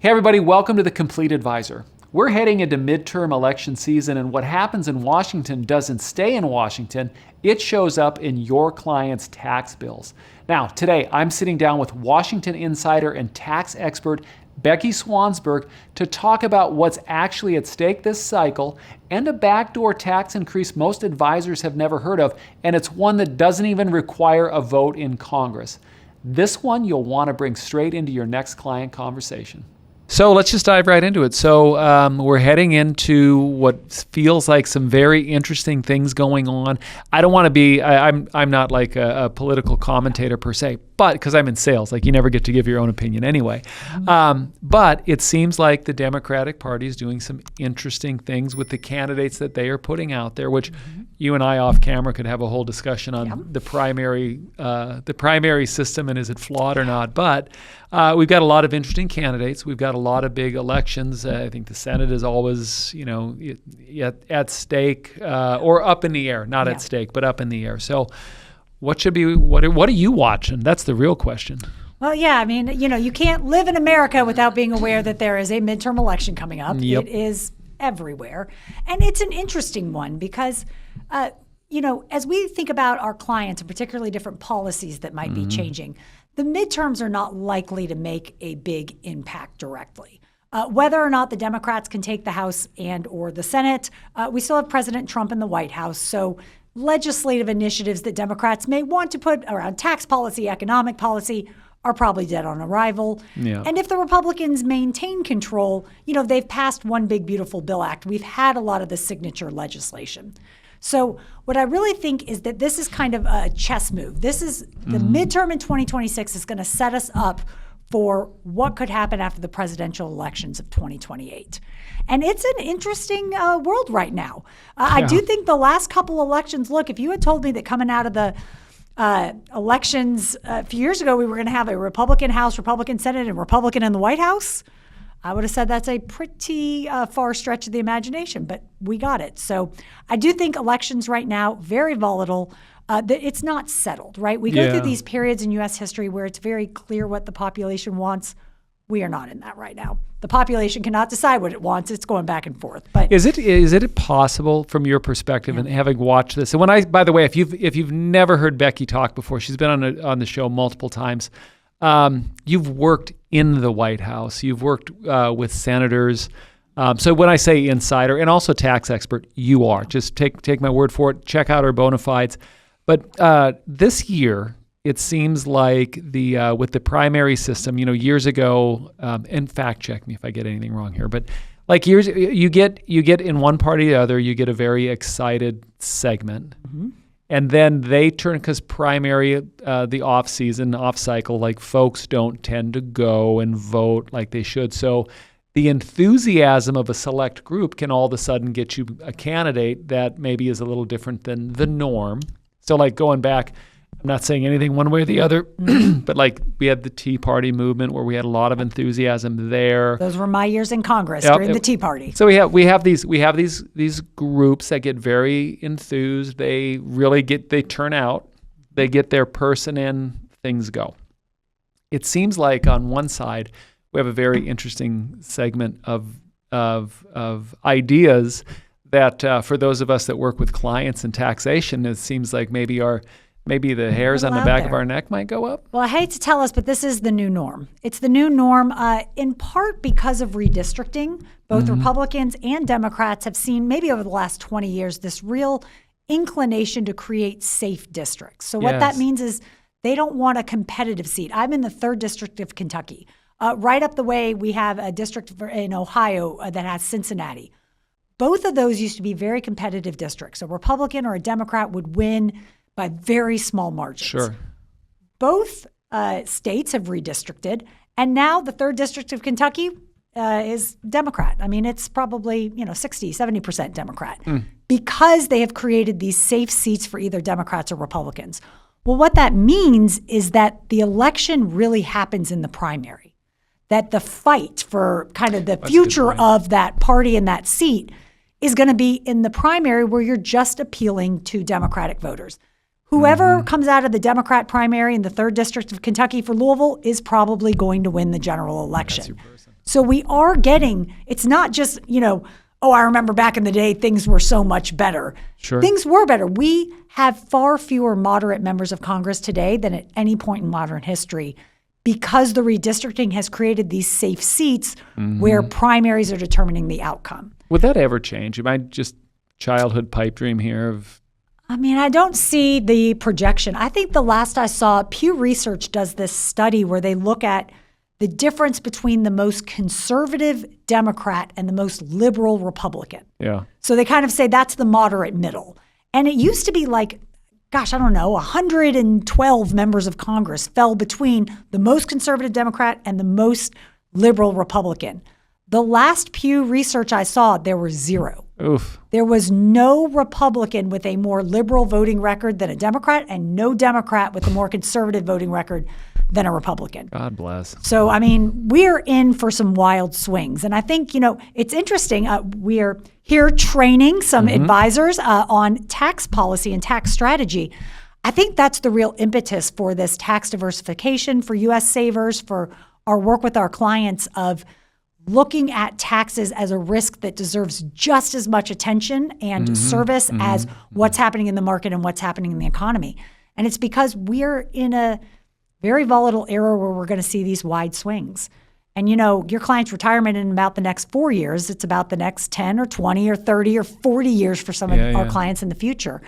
Hey everybody, welcome to The Complete Advisor. We're heading into midterm election season, and what happens in Washington doesn't stay in Washington. It shows up in your client's tax bills. Now, today I'm sitting down with Washington insider and tax expert Becky Swansberg to talk about what's actually at stake this cycle and a backdoor tax increase most advisors have never heard of, and it's one that doesn't even require a vote in Congress. This one you'll want to bring straight into your next client conversation. So let's just dive right into it. So we're heading into what feels like some very interesting things going on. I don't want to be, I'm not like a political commentator per se, but because I'm in sales, like you never get to give your own opinion anyway. But it seems like the Democratic Party is doing some interesting things with the candidates that they are putting out there, which you and I off camera could have a whole discussion on the primary system and is it flawed or not. But we've got a lot of interesting candidates. We've got a lot of big elections. I think the Senate is always, at stake or up in the air, not at stake, but up in the air. So what are you watching? That's the real question. Well, yeah, I mean, you can't live in America without being aware that there is a midterm election coming up. Yep. It is everywhere. And it's an interesting one because, as we think about our clients and particularly different policies that might be changing, the midterms are not likely to make a big impact directly. Whether or not the Democrats can take the House and or the Senate, we still have President Trump in the White House. So legislative initiatives that Democrats may want to put around tax policy, economic policy, are probably dead on arrival. Yeah. And if the Republicans maintain control, they've passed One Big Beautiful Bill Act. We've had a lot of the signature legislation. So what I really think is that this is kind of a chess move. This is the midterm in 2026 is going to set us up for what could happen after the presidential elections of 2028. And it's an interesting world right now. I do think the last couple elections, look, if you had told me that coming out of the elections a few years ago, we were going to have a Republican House, Republican Senate, and Republican in the White House, I would have said that's a pretty far stretch of the imagination, but we got it. So I do think elections right now, very volatile. It's not settled, right? We go through these periods in U.S. history where it's very clear what the population wants. We are not in that right now. The population cannot decide what it wants. It's going back and forth. But is it possible from your perspective, and having watched this? And by the way, if you've never heard Becky talk before, she's been on the show multiple times. You've worked in the White House. You've worked with senators. So when I say insider and also tax expert, you are. Just take my word for it. Check out our bona fides. But this year, it seems like with the primary system, years ago, and fact check me if I get anything wrong here, but like years, you get in one party or the other, you get a very excited segment. And then they turn, because primary, the off cycle, like folks don't tend to go and vote like they should. So the enthusiasm of a select group can all of a sudden get you a candidate that maybe is a little different than the norm. So like going back, I'm not saying anything one way or the other, but like we had the Tea Party movement where we had a lot of enthusiasm there. Those were my years in Congress during the Tea Party. So we have these groups that get very enthused. They turn out, they get their person in, things go. It seems like on one side we have a very interesting segment of ideas that for those of us that work with clients in taxation, it seems like maybe the hairs on the back of our neck might go up. Well, I hate to tell us, but this is the new norm. It's the new norm in part because of redistricting. Both Republicans and Democrats have seen maybe over the last 20 years this real inclination to create safe districts. So what that means is they don't want a competitive seat. I'm in the 3rd District of Kentucky. Right up the way, we have a district in Ohio that has Cincinnati. Both of those used to be very competitive districts. A Republican or a Democrat would win by very small margins. Sure. Both states have redistricted, and now the 3rd District of Kentucky is Democrat. I mean, it's probably 60, 70% Democrat because they have created these safe seats for either Democrats or Republicans. Well, what that means is that the election really happens in the primary, that the fight for kind of the future of that party and that seat is going to be in the primary where you're just appealing to Democratic voters. Whoever comes out of the Democrat primary in the 3rd District of Kentucky for Louisville is probably going to win the general election. So we are getting, it's not just, oh, I remember back in the day, things were so much better. Sure. Things were better. We have far fewer moderate members of Congress today than at any point in modern history because the redistricting has created these safe seats where primaries are determining the outcome. Would that ever change? Am I just childhood pipe dream here of... I don't see the projection. I think the last I saw, Pew Research does this study where they look at the difference between the most conservative Democrat and the most liberal Republican. Yeah. So they kind of say that's the moderate middle. And it used to be like, 112 members of Congress fell between the most conservative Democrat and the most liberal Republican. The last Pew Research I saw, there were 0. Oof. There was no Republican with a more liberal voting record than a Democrat and no Democrat with a more conservative voting record than a Republican. God bless. So, we're in for some wild swings. And I think, it's interesting. We're here training some advisors on tax policy and tax strategy. I think that's the real impetus for this tax diversification for U.S. savers, for our work with our clients of looking at taxes as a risk that deserves just as much attention and service as what's happening in the market and what's happening in the economy. And it's because we're in a very volatile era where we're going to see these wide swings. And your client's retirement in about the next 4 years, it's about the next 10 or 20 or 30 or 40 years for some of our clients in the future.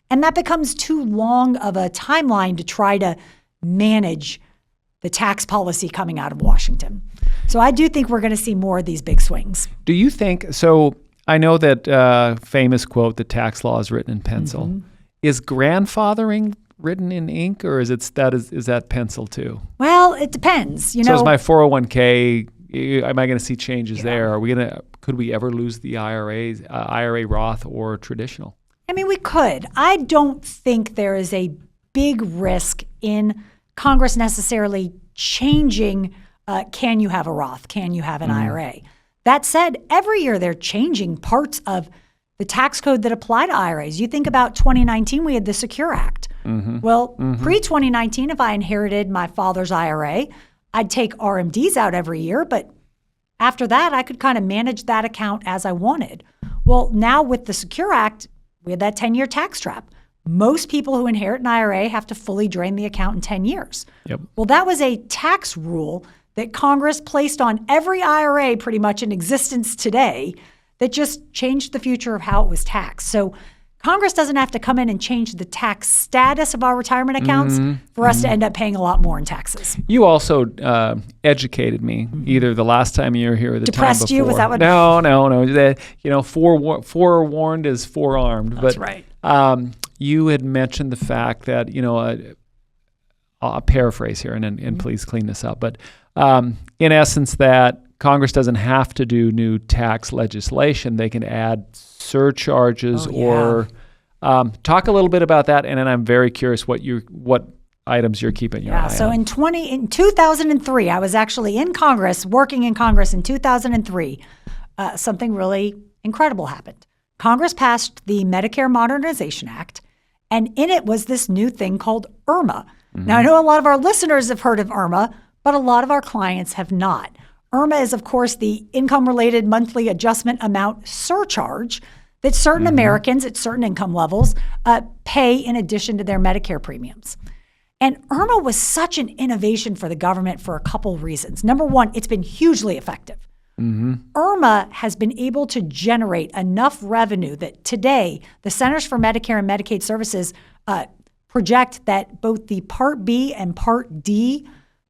And that becomes too long of a timeline to try to manage the tax policy coming out of Washington. So I do think we're going to see more of these big swings. Do you think, so I know that famous quote, the tax law is written in pencil. Is grandfathering written in ink, or is that pencil too? Well, it depends. So is my 401k, am I going to see changes there? Could we ever lose the IRA Roth or traditional? We could. I don't think there is a big risk in Congress necessarily changing can you have a Roth? Can you have an IRA? That said, every year they're changing parts of the tax code that apply to IRAs. You think about 2019, we had the Secure Act. Well, pre-2019, if I inherited my father's IRA, I'd take RMDs out every year, but after that, I could kind of manage that account as I wanted. Well, now with the Secure Act, we had that 10-year tax trap. Most people who inherit an IRA have to fully drain the account in 10 years. Yep. Well, that was a tax rule that Congress placed on every IRA pretty much in existence today that just changed the future of how it was taxed. So Congress doesn't have to come in and change the tax status of our retirement accounts for us to end up paying a lot more in taxes. You also educated me either the last time you were here or the Depressed time before. you? Was that what? No. Forewarned is forearmed. That's but, right. You had mentioned the fact that, I'll paraphrase here and please clean this up. But in essence, that Congress doesn't have to do new tax legislation. They can add surcharges or talk a little bit about that. And then I'm very curious what items you're keeping your eye on. So in 2003, I was actually in Congress, working in Congress in 2003. Something really incredible happened. Congress passed the Medicare Modernization Act, and in it was this new thing called IRMA. Now, I know a lot of our listeners have heard of IRMA, but a lot of our clients have not. IRMA is, of course, the income-related monthly adjustment amount surcharge that certain Americans at certain income levels pay in addition to their Medicare premiums. And IRMA was such an innovation for the government for a couple reasons. Number one, it's been hugely effective. IRMA has been able to generate enough revenue that today the Centers for Medicare and Medicaid Services project that both the Part B and Part D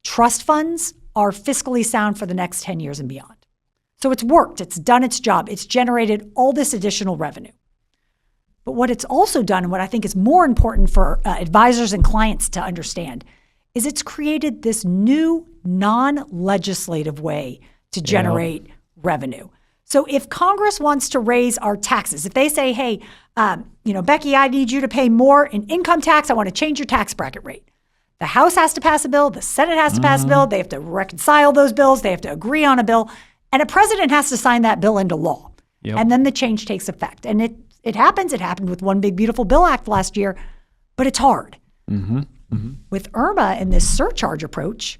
trust funds are fiscally sound for the next 10 years and beyond. So it's worked. It's done its job. It's generated all this additional revenue. But what it's also done, and what I think is more important for advisors and clients to understand, is it's created this new non-legislative way to generate revenue. So if Congress wants to raise our taxes, if they say, hey, Becky, I need you to pay more in income tax, I want to change your tax bracket rate. The House has to pass a bill, the Senate has to pass a bill, they have to reconcile those bills, they have to agree on a bill, and a president has to sign that bill into law. Yep. And then the change takes effect. And it happens. It happened with One Big Beautiful Bill Act last year, but it's hard. With IRMA and this surcharge approach,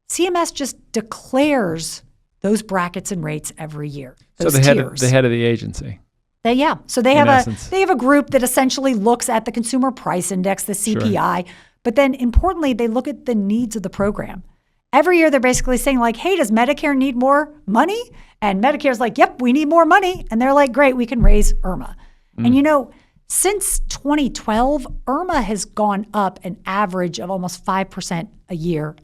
CMS just declares those brackets and rates every year. So Those the tiers. head of the agency. So they have essence. they have a group that essentially looks at the consumer price index, the CPI, but then importantly, they look at the needs of the program. Every year they're basically saying like, hey, does Medicare need more money? And Medicare's like, yep, we need more money. And they're like, great, we can raise IRMA. And since 2012, IRMA has gone up an average of almost 5% a year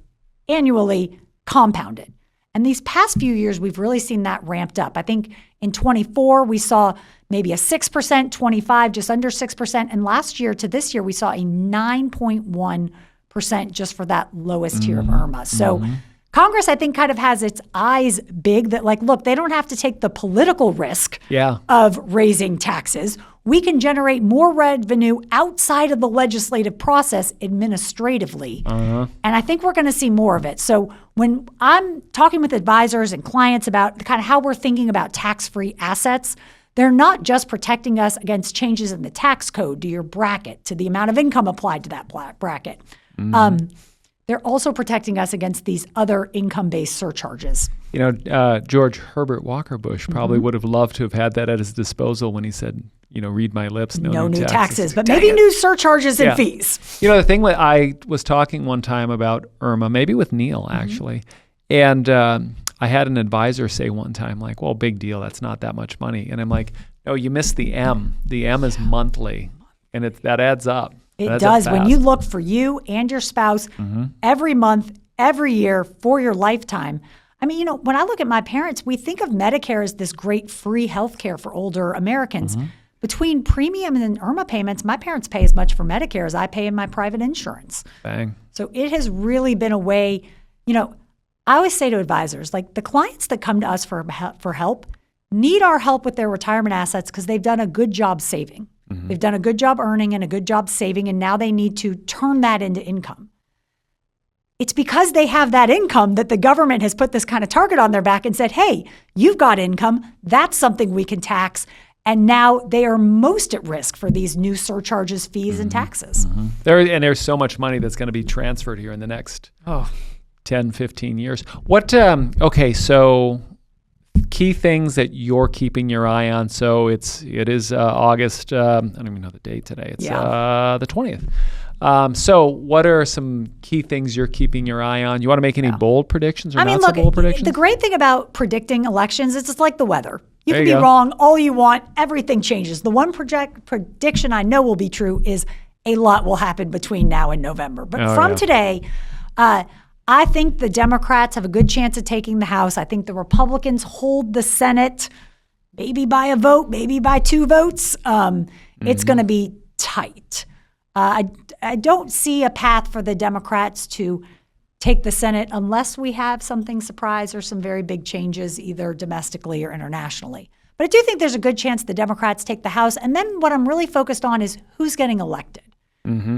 annually compounded. And these past few years, we've really seen that ramped up. I think in 24, we saw maybe a 6%, 25, just under 6%. And last year to this year, we saw a 9.1% just for that lowest tier of IRMA. So Congress, I think, kind of has its eyes big that like, look, they don't have to take the political risk of raising taxes. We can generate more revenue outside of the legislative process administratively. And I think we're going to see more of it. So when I'm talking with advisors and clients about kind of how we're thinking about tax-free assets, they're not just protecting us against changes in the tax code to your bracket, to the amount of income applied to that bracket. They're also protecting us against these other income-based surcharges. George Herbert Walker Bush probably would have loved to have had that at his disposal when he said, read my lips, no new taxes. But maybe new surcharges and fees. The thing that I was talking one time about IRMA, maybe with Neil actually, and I had an advisor say one time like, well, big deal, that's not that much money. And I'm like, no, you missed the M. The M is monthly, and that adds up. It does. When you look for you and your spouse every month, every year for your lifetime. I mean, when I look at my parents, we think of Medicare as this great free health care for older Americans. Between premium and IRMA payments, my parents pay as much for Medicare as I pay in my private insurance. Bang. So it has really been a way, I always say to advisors, like the clients that come to us for help need our help with their retirement assets because they've done a good job saving. They've done a good job earning and a good job saving, and now they need to turn that into income. It's because they have that income that the government has put this kind of target on their back and said, hey, you've got income. That's something we can tax. And now they are most at risk for these new surcharges, fees, and taxes. There's so much money that's going to be transferred here in the next 10, 15 years. So key things that you're keeping your eye on. So it is August. I don't even know the date today. It's the 20th. So what are some key things you're keeping your eye on? You want to make any bold predictions or so bold predictions? The great thing about predicting elections is it's like the weather. You can be wrong all you want. Everything changes. The one prediction I know will be true is a lot will happen between now and November. But from today, I think the Democrats have a good chance of taking the House. I think the Republicans hold the Senate, maybe by a vote, maybe by 2 votes. It's going to be tight. I don't see a path for the Democrats to take the Senate unless we have something surprise or some very big changes either domestically or internationally. But I do think there's a good chance the Democrats take the House. And then what I'm really focused on is who's getting elected.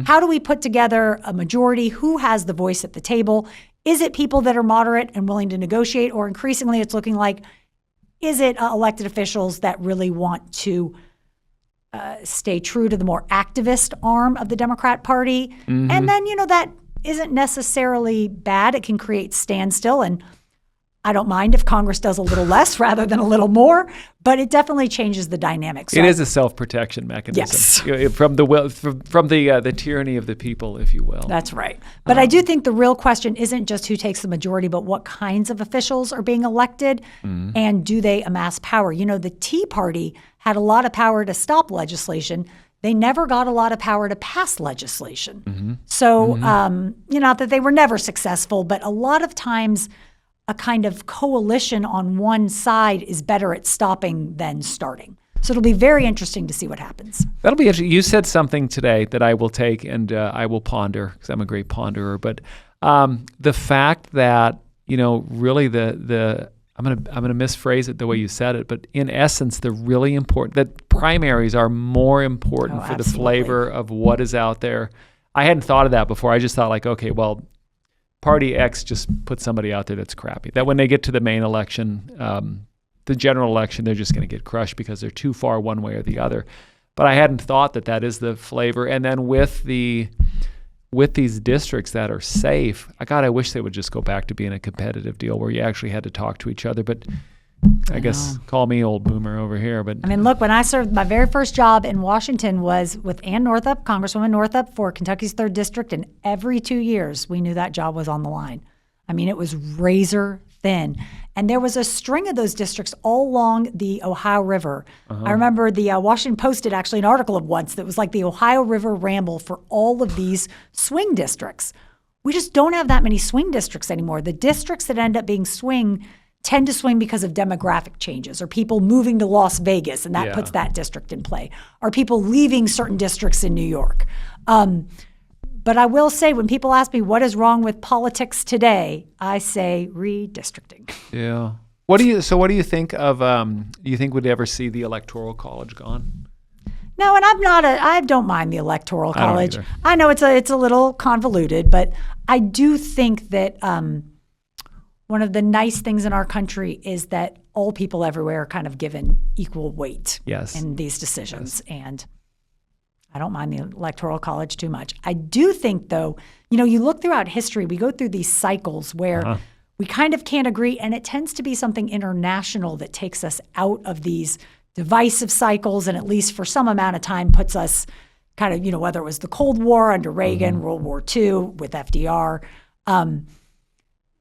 How do we put together a majority? Who has the voice at the table? Is it people that are moderate and willing to negotiate? Or increasingly it's looking like, is it elected officials that really want to stay true to the more activist arm of the Democrat Party? And then, that isn't necessarily bad. It can create standstill. And I don't mind if Congress does a little less rather than a little more, but it definitely changes the dynamics. It is a self-protection mechanism from the tyranny of the people, if you will. That's right. But I do think the real question isn't just who takes the majority, but what kinds of officials are being elected and do they amass power? The Tea Party had a lot of power to stop legislation. They never got a lot of power to pass legislation. So, not that they were never successful, but a lot of times a kind of coalition on one side is better at stopping than starting. So it'll be very interesting to see what happens. That'll be interesting. You said something today that I will take and I will ponder because I'm a great ponderer. But the fact that, really I'm gonna misphrase it the way you said it, but in essence, the really important that primaries are more important for the flavor of what is out there. I hadn't thought of that before. I just thought like, okay, well, Party X just put somebody out there that's crappy. That when they get to the main election, the general election, they're just going to get crushed because they're too far one way or the other. But I hadn't thought that is the flavor. And then with the with these districts that are safe, I wish they would just go back to being a competitive deal where you actually had to talk to each other. But I guess call me old boomer over here. But I mean, look, when I served, my very first job in Washington was with Ann Northup, Congresswoman Northup, for Kentucky's 3rd District. And every 2 years, we knew that job was on the line. I mean, it was razor thin. And there was a string of those districts all along the Ohio River. I remember the Washington Post did actually an article of once that was like the Ohio River ramble for all of these swing districts. We just don't have that many swing districts anymore. The districts that end up being swing tend to swing because of demographic changes, or people moving to Las Vegas, and that puts that district in play, or people leaving certain districts in New York. But I will say, when people ask me what is wrong with politics today, I say redistricting. Yeah. What do you think of, do you think we'd ever see the Electoral College gone? No, and I don't mind the Electoral College. I I know it's a little convoluted, but I do think that one of the nice things in our country is that all people everywhere are kind of given equal weight in these decisions. And I don't mind the Electoral College too much. I do think, though, you look throughout history, we go through these cycles where we kind of can't agree, and it tends to be something international that takes us out of these divisive cycles, and at least for some amount of time puts us kind of, whether it was the Cold War under Reagan, World War II with FDR.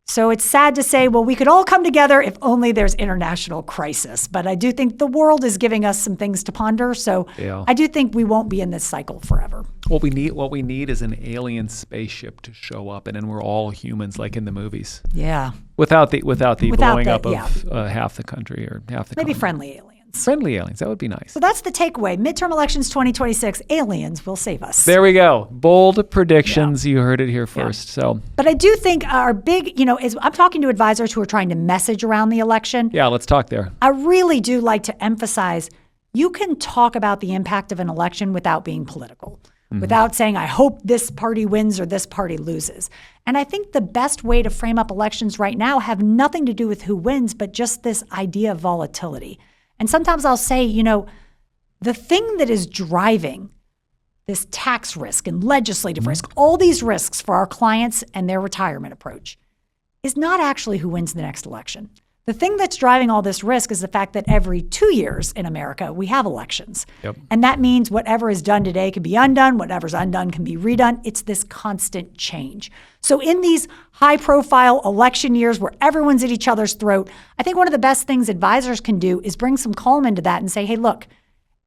So it's sad to say, well, we could all come together if only there's international crisis. But I do think the world is giving us some things to ponder. So I do think we won't be in this cycle forever. What we need is an alien spaceship to show up, and then we're all humans, like in the movies. Yeah. Without the blowing up of half the country or half the maybe continent. Friendly aliens. Friendly aliens, that would be nice. So that's the takeaway. Midterm elections 2026, aliens will save us. There we go. Bold predictions. You heard it here first. So, but I do think our big, is I'm talking to advisors who are trying to message around the election. Yeah, let's talk there. I really do like to emphasize you can talk about the impact of an election without being political, without saying, I hope this party wins or this party loses. And I think the best way to frame up elections right now have nothing to do with who wins, but just this idea of volatility. And sometimes I'll say, the thing that is driving this tax risk and legislative risk, all these risks for our clients and their retirement approach, is not actually who wins the next election. The thing that's driving all this risk is the fact that every 2 years in America, we have elections. Yep. And that means whatever is done today can be undone, whatever's undone can be redone. It's this constant change. So in these high-profile election years where everyone's at each other's throat, I think one of the best things advisors can do is bring some calm into that and say, hey, look,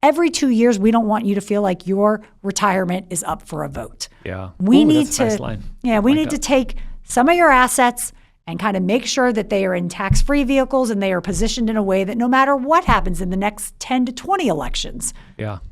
every 2 years, we don't want you to feel like your retirement is up for a vote. Yeah. We need that's a nice line. Yeah, we need to take some of your assets and kind of make sure that they are in tax-free vehicles and they are positioned in a way that no matter what happens in the next 10 to 20 elections,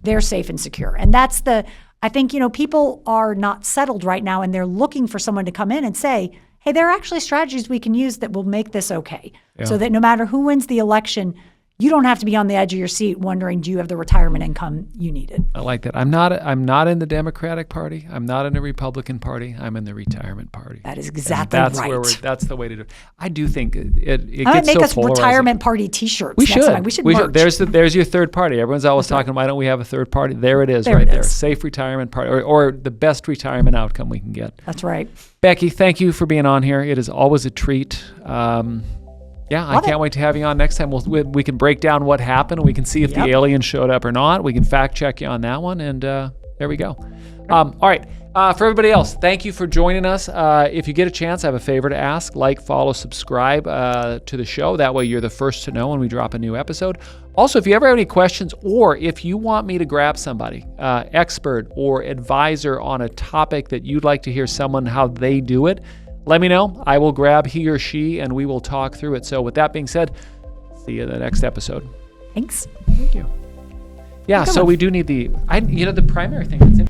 they're safe and secure. And that's I think, people are not settled right now and they're looking for someone to come in and say, hey, there are actually strategies we can use that will make this okay. So that no matter who wins the election, you don't have to be on the edge of your seat wondering, do you have the retirement income you needed? I like that. I'm not in the Democratic Party. I'm not in the Republican Party. I'm in the retirement party. That is exactly right. That's the way to do it. I do think it gets make so us polarizing. retirement party T-shirts. We should. We should merge. There's your third party. Everyone's always talking, why don't we have a third party? There it is, right there. Safe retirement party, or the best retirement outcome we can get. That's right. Becky, thank you for being on here. It is always a treat. I can't wait to have you on next time. We can break down what happened. We can see if the alien showed up or not. We can fact check you on that one. And there we go. All right. For everybody else, thank you for joining us. If you get a chance, I have a favor to ask. Like, follow, subscribe to the show. That way you're the first to know when we drop a new episode. Also, if you ever have any questions or if you want me to grab somebody, expert or advisor on a topic that you'd like to hear someone how they do it, let me know. I will grab he or she and we will talk through it. So with that being said, see you in the next episode. Thanks. Thank you. Yeah, so we do need the primary thing.